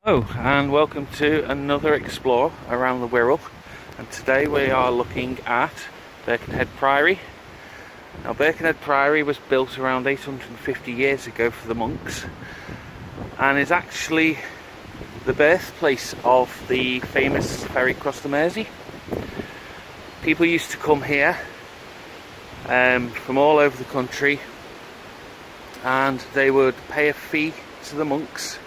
Hello and welcome to another explore around the Wirral, and today we are looking at Birkenhead Priory. Now Birkenhead Priory was built around 850 years ago for the monks and is actually the birthplace of the famous ferry across the Mersey. People used to come here from all over the country, and they would pay a fee to the monks,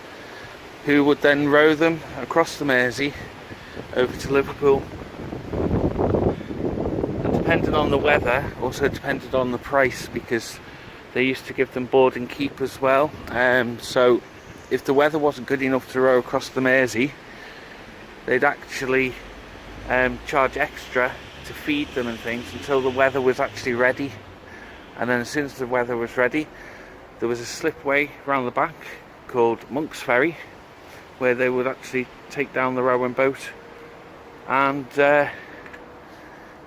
who would then row them across the Mersey over to Liverpool. And depending on the weather, also depended on the price, because they used to give them board and keep as well. So if the weather wasn't good enough to row across the Mersey, they'd actually charge extra to feed them and things until the weather was actually ready. And then as soon as the weather was ready, there was a slipway around the back called Monk's Ferry, where they would actually take down the rowing boat and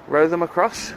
row them across.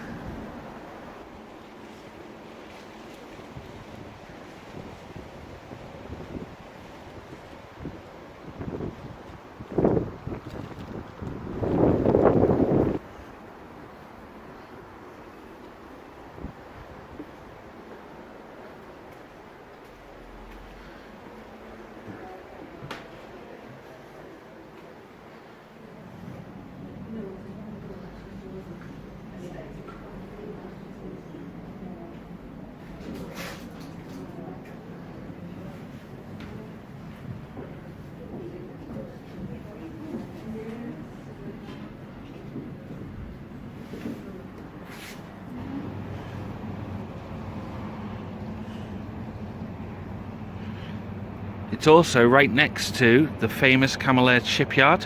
It's also right next to the famous Camel shipyard.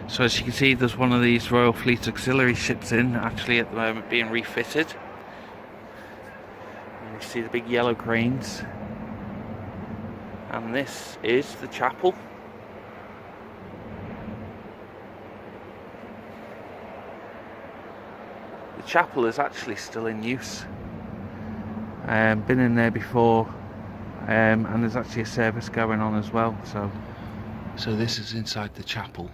So as you can see, there's one of these Royal Fleet auxiliary ships in, actually at the moment being refitted. And you see the big yellow cranes. And this is the chapel. The chapel is actually still in use. Been in there before. And there's actually a service going on as well. So this is inside the chapel.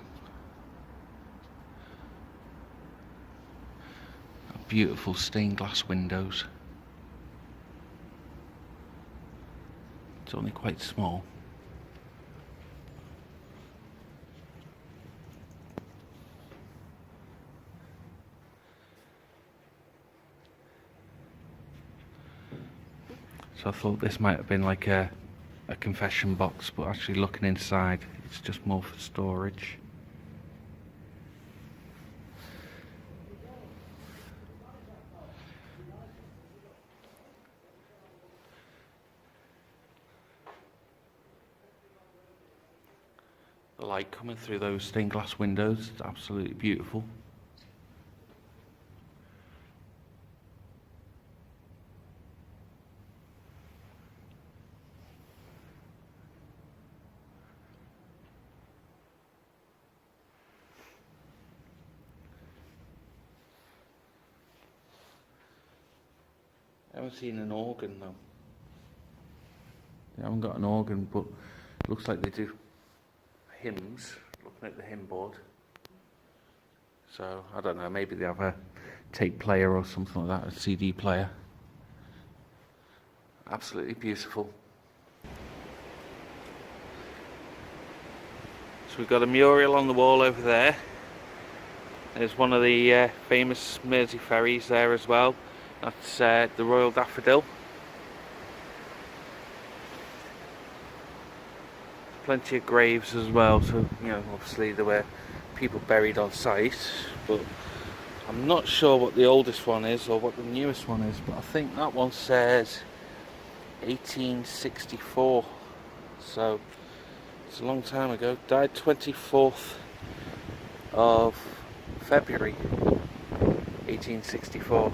Beautiful stained glass windows. It's only quite small. So I thought this might have been like a confession box, but actually looking inside, it's just more for storage. The light coming through those stained glass windows is absolutely beautiful. I haven't seen an organ though. They haven't got an organ, but it looks like they do hymns, looking at the hymn board. So I don't know, maybe they have a tape player or something like that, a CD player. Absolutely beautiful. So we've got a mural on the wall over there. There's one of the famous Mersey ferries there as well. That's the Royal Daffodil. Plenty of graves as well, so you know, obviously there were people buried on site, but I'm not sure what the oldest one is or what the newest one is, but I think that one says 1864, so it's a long time ago. Died 24th of February 1864.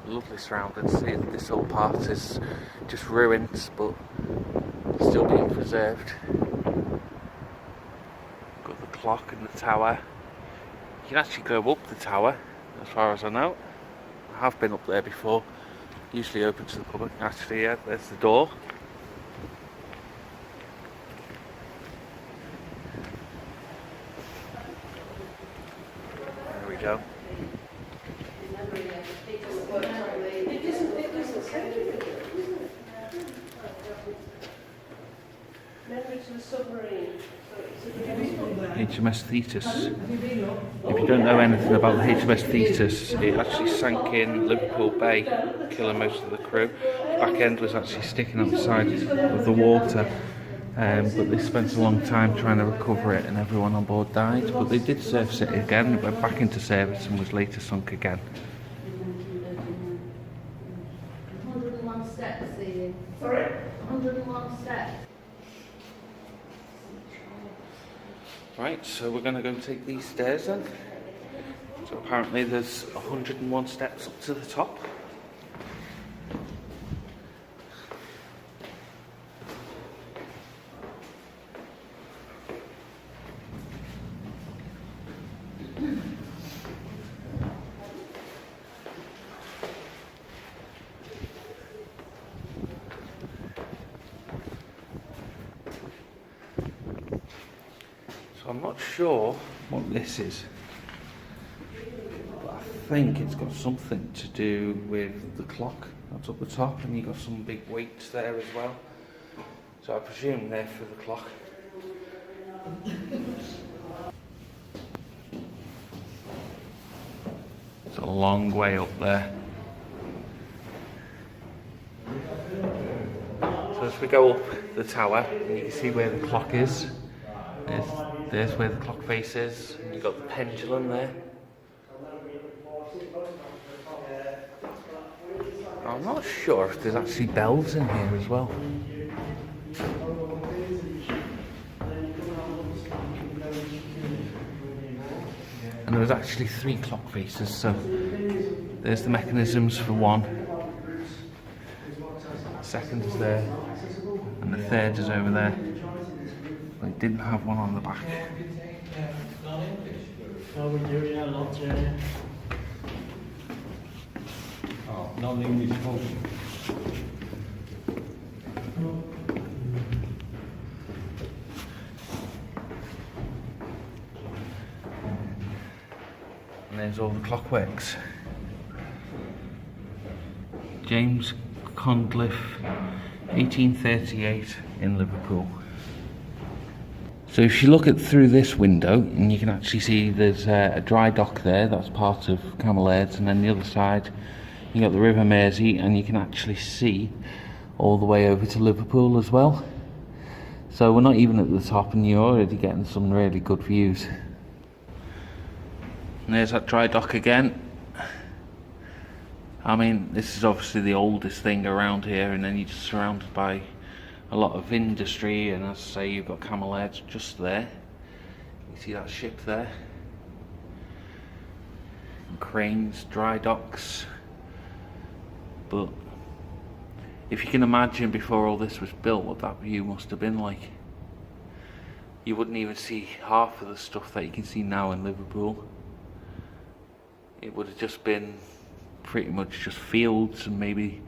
Lovely surroundings. See, this whole part is just ruins, but still being preserved. Got the clock and the tower. You can actually go up the tower, as far as I know. I have been up there before. Usually open to the public. Actually, yeah, there's the door. There we go. HMS Thetis. If you don't know anything about the HMS Thetis, it actually sank in Liverpool Bay, killing most of the crew. The back end was actually sticking out the side of the water, but they spent a long time trying to recover it and everyone on board died. But they did service it again, it went back into service and was later sunk again. 101 steps, Ian. Sorry? 101 steps. Right, so we're going to go take these stairs then. So apparently there's 101 steps up to the top. So I'm not sure what this is, but I think it's got something to do with the clock that's up the top, and you've got some big weights there as well. So I presume they're for the clock. It's a long way up there. So as we go up the tower, you can see where the clock is. There's where the clock face is, and you've got the pendulum there. I'm not sure if there's actually bells in here as well. And there's actually 3 clock faces, so there's the mechanisms for one. The second is there, and the third is over there. They didn't have one on the back. No, we do, yeah, lots, yeah. Oh, non-English function. And there's all the clockworks. James Conliffe, 1838 in Liverpool. So if you look at through this window, and you can actually see there's a dry dock there, that's part of Camel Aids, and then the other side you got the River Mersey, and you can actually see all the way over to Liverpool as well. So we're not even at the top, and you're already getting some really good views. And there's that dry dock again. I mean, this is obviously the oldest thing around here, and then you're just surrounded by a lot of industry, and as I say, you've got Camel Aids just there. You see that ship there, and cranes, dry docks. But if you can imagine before all this was built what that view must have been like, you wouldn't even see half of the stuff that you can see now in Liverpool. It would have just been pretty much just fields and maybe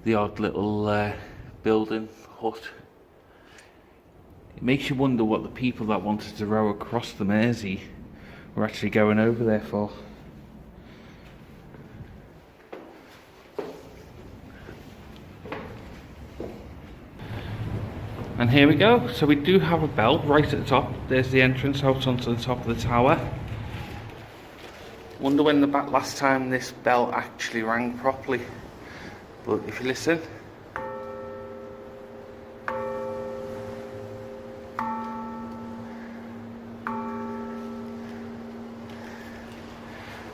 the odd little building, hut. It makes you wonder what the people that wanted to row across the Mersey were actually going over there for. And here we go. So we do have a bell right at the top. There's the entrance out onto the top of the tower. Wonder when the last time this bell actually rang properly. But if you listen,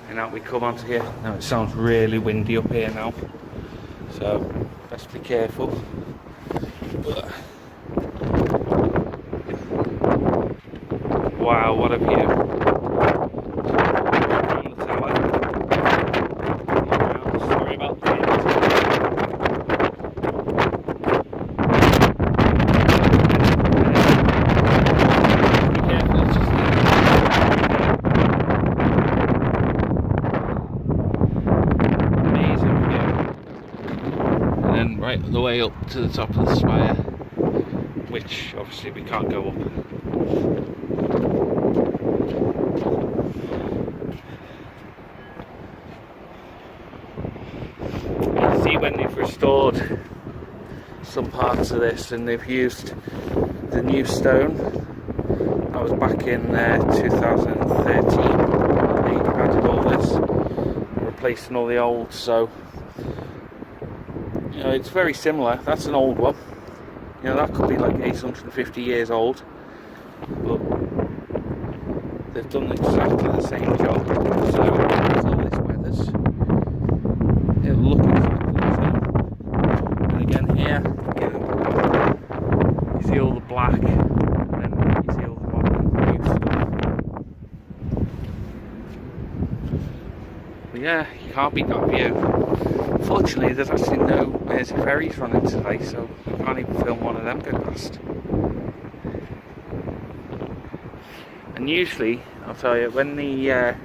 and now we come onto here. Now it sounds really windy up here now, so best be careful. Wow, what a view. From the tower. Sorry about the wind. Be careful, it's just amazing view. up to the top of the spire, which obviously we can't go up. You can see when they've restored some parts of this and they've used the new stone. That was back in 2013. They added all this, replacing all the old, so you know, it's very similar. That's an old one. You know, that could be like 850 years old, but they've done exactly the same job. So as all this weathers, it'll look exactly the same. And again here, you see all the black, and then you see all the modern new stuff. But yeah, you can't beat that view. Fortunately, there's actually no Mersey ferries running today, so you can't even film one of them go past. And usually, I'll tell you, when the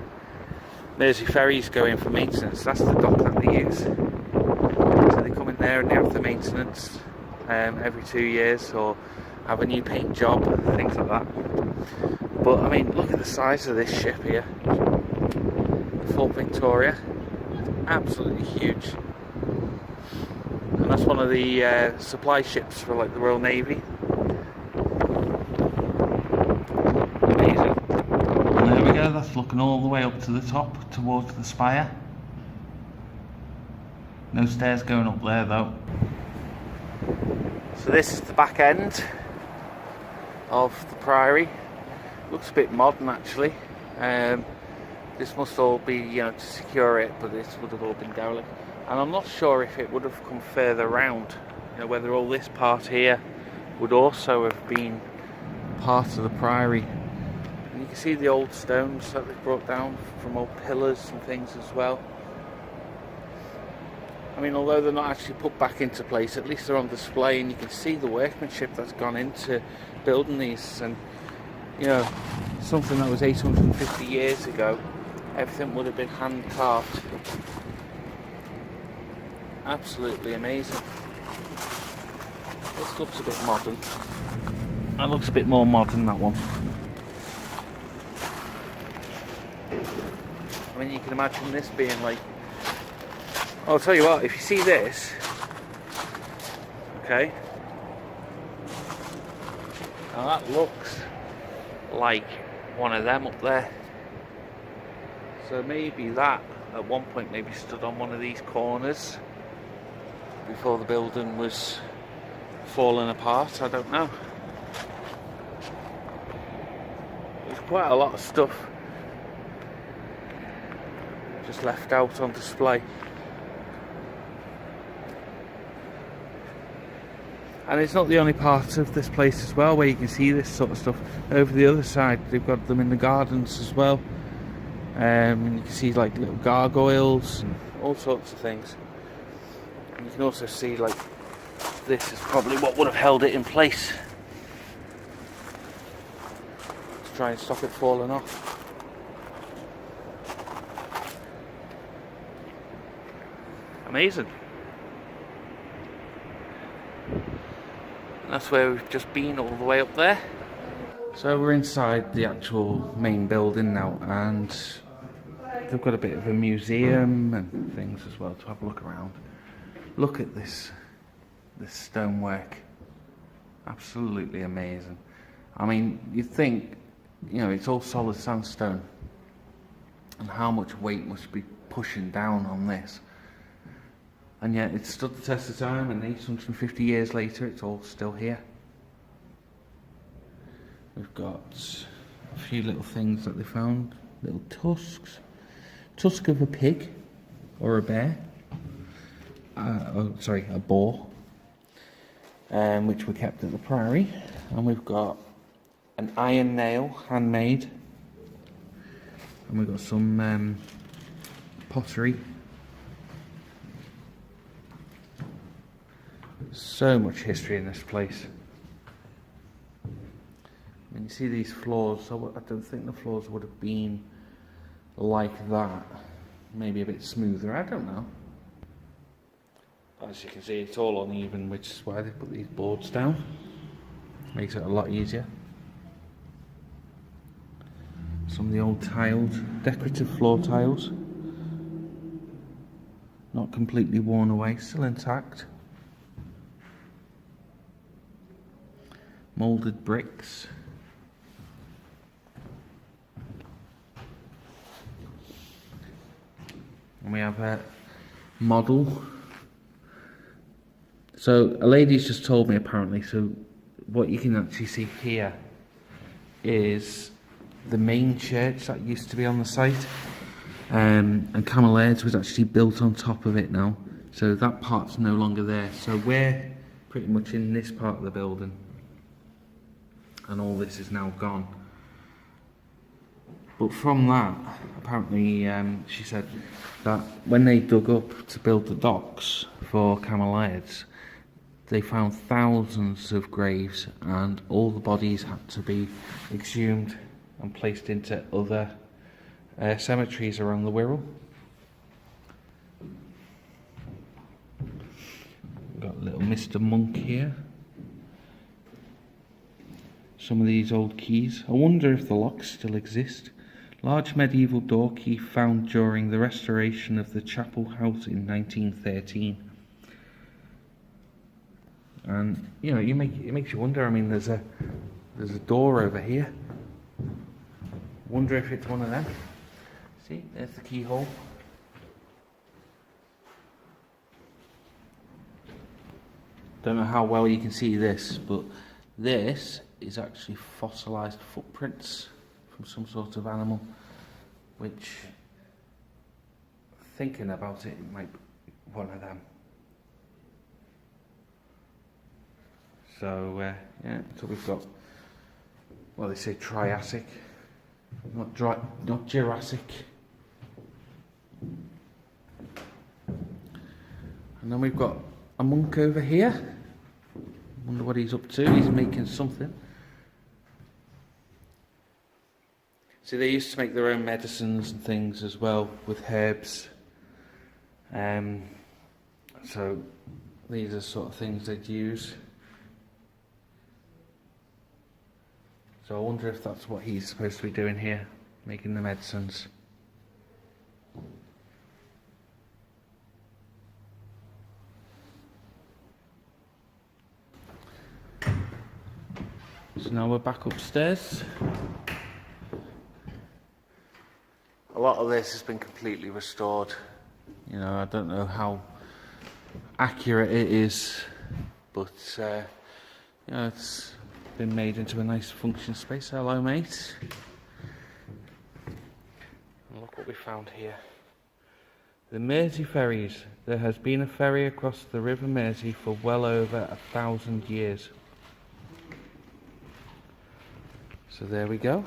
Mersey ferries go in for maintenance, that's the dock that they use. So they come in there and they have the maintenance every 2 years, or have a new paint job, things like that. But I mean, look at the size of this ship here. The Fort Victoria. Absolutely huge. And that's one of the supply ships for like the Royal Navy. Amazing. And there we go, that's looking all the way up to the top towards the spire. No stairs going up there though. So this is the back end of the priory. Looks a bit modern actually. This must all be, you know, to secure it, but this would have all been derelict. And I'm not sure if it would have come further round, you know, whether all this part here would also have been part of the priory. And you can see the old stones that they've brought down from old pillars and things as well. I mean, although they're not actually put back into place, at least they're on display, and you can see the workmanship that's gone into building these. And you know, something that was 850 years ago, everything would have been hand carved. Absolutely amazing. This looks a bit modern. That looks a bit more modern, that one. I mean, you can imagine this being like... I'll tell you what, if you see this, okay, now that looks like one of them up there. So maybe that at one point maybe stood on one of these corners before the building was falling apart. I don't know. There's quite a lot of stuff just left out on display. And it's not the only part of this place as well where you can see this sort of stuff. Over the other side, they've got them in the gardens as well. And you can see like little gargoyles and all sorts of things. And you can also see like this is probably what would have held it in place to try and stop it falling off. Amazing. And that's where we've just been all the way up there. So we're inside the actual main building now, and they've got a bit of a museum and things as well to have a look around. Look at this stonework. Absolutely amazing. I mean, you'd think, you know, it's all solid sandstone, and how much weight must be pushing down on this. And yet it stood the test of time, and 850 years later it's all still here. We've got a few little things that they found, little tusks. Tusk of a pig, or a bear. A boar. Which were kept at the priory. And we've got an iron nail, handmade. And we've got some pottery. So much history in this place. I mean, you see these floors, so I don't think the floors would have been like that. Maybe a bit smoother, I don't know. As you can see, it's all uneven, which is why they put these boards down. Makes it a lot easier. Some of the old tiles, decorative floor tiles. Not completely worn away, still intact. Moulded bricks. And we have a model. So a lady's just told me apparently, so what you can actually see here is the main church that used to be on the site. And Camel Airs was actually built on top of it now. So that part's no longer there. So we're pretty much in this part of the building. And all this is now gone. But from that, apparently she said that when they dug up to build the docks for Camel Airs, they found thousands of graves and all the bodies had to be exhumed and placed into other cemeteries around the Wirral. We've got little Mr. Monk here. Some of these old keys. I wonder if the locks still exist. Large medieval door key found during the restoration of the chapel house in 1913. And you know, it makes you wonder. I mean, there's a door over here. Wonder if it's one of them. See, there's the keyhole. Don't know how well you can see this, but this is actually fossilized footprints from some sort of animal, which, thinking about it, it might be one of them. So yeah, so we've got, well, they say Triassic, not Jurassic. And then we've got a monk over here. Wonder what he's up to. He's making something. See, they used to make their own medicines and things as well with herbs. So these are sort of things they'd use. So I wonder if that's what he's supposed to be doing here, making the medicines. So now we're back upstairs. A lot of this has been completely restored. You know, I don't know how accurate it is, but you know, it's been made into a nice function space. Hello, mate. And look what we found here. The Mersey ferries. There has been a ferry across the River Mersey for well over 1,000 years. So there we go.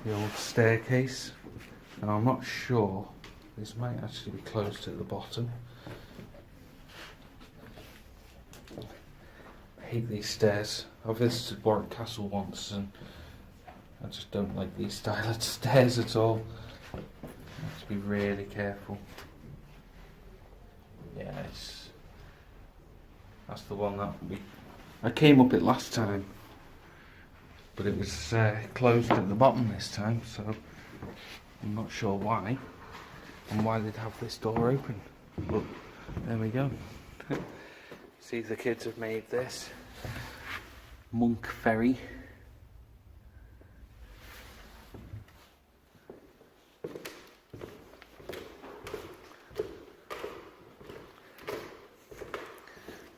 The old staircase. Now I'm not sure, this might actually be closed at the bottom. I hate these stairs. I visited Warwick Castle once and I just don't like these style of stairs at all. You have to be really careful. Yeah, that's the one that I came up it last time, but it was closed at the bottom this time, so I'm not sure why and why they'd have this door open, but there we go. See, the kids have made this monk ferry.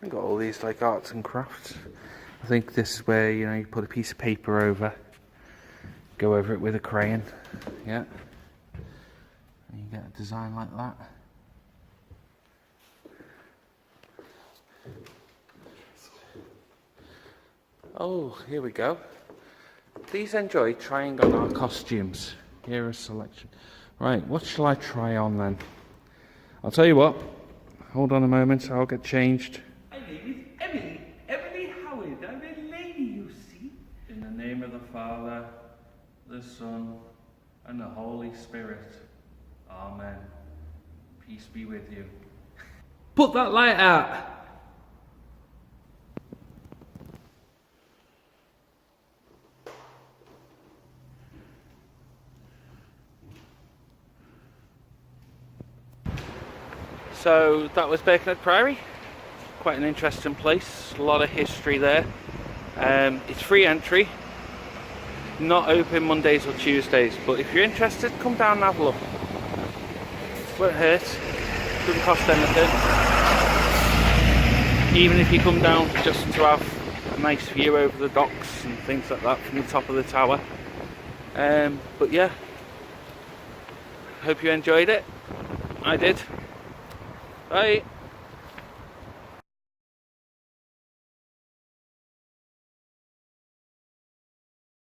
We've got all these like arts and crafts. I think this is where, you know, you put a piece of paper over, go over it with a crayon, yeah, and you get a design like that. Oh, here we go. Please enjoy trying on our costumes. Here is a selection. Right, what shall I try on then? I'll tell you what, hold on a moment, I'll get changed. My name is Emily Howard. I'm a lady, you see. In the name of the Father, the Son, and the Holy Spirit. Amen. Peace be with you. Put that light out! So that was Birkenhead Priory. Quite an interesting place, a lot of history there. It's free entry, not open Mondays or Tuesdays, but if you're interested, come down and have a look. Won't hurt, doesn't cost anything. Even if you come down just to have a nice view over the docks and things like that from the top of the tower. But yeah, hope you enjoyed it. I did. Bye.